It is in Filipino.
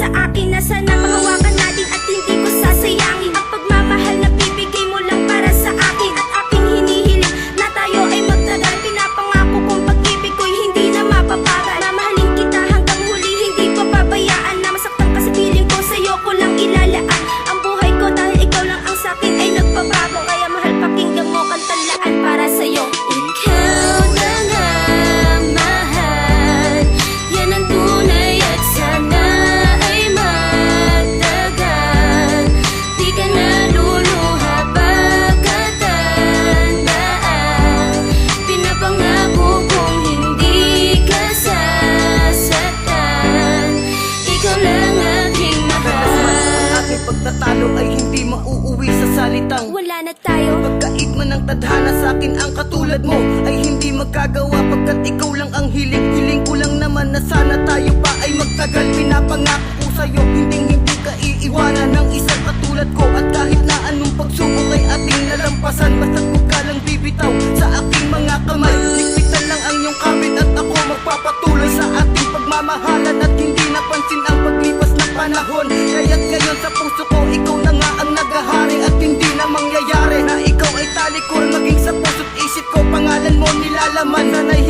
sa akin na sana mahawakan natin at hindi ko sasayangin ang pagmamahal na bibigay mo lang para sa akin. At aking hinihiling na tayo ay magtagal. Pinapangako kong pag-ibig ko'y hindi na mapapagal. Mamahalin kita hanggang huli, hindi ko pabayaan na masaktan ka sa piling ko, sa'yo ko lang ilalaan ang buhay ko dahil ikaw lang ang sa'kin ay nagbabago. Kaya mahal, pakinggan mo kang talaan para sa'yo. Ikaw na nga mahal, yan ang tunay at sana ay magtagal. Di ka na luluha pagkatandaan. Pinapangako kong hindi ka sasaktan. Ikaw lang aking mahal. Aking pagtatalo ay hindi mauuwi sa salitang Wala na tayo. pagkait man ng tadhana sa'kin ang katulad mo ay hindi magkagawa pagkat ikaw lang ang hiling ko lang naman na sana tayo pa ay magtagal. Pinapangako ko sa'yo hindi ka iiwanan ng isang katulad ko. At kahit na anong pagsubok ay ating nalampasan, basta't huwag ka lang bibitaw sa aking mga kamay. Ligpitan lang ang iyong kabit at ako magpapatuloy sa ating pagmamahalan at hindi napansin ang paglipas ng panahon. Kaya't ngayon sa puso ko ikaw na nga ang nagahari at hindi na mangyayari na ikaw ay talikuran maging sa puso't isip ko. Pangalan mo nilalaman, sana'y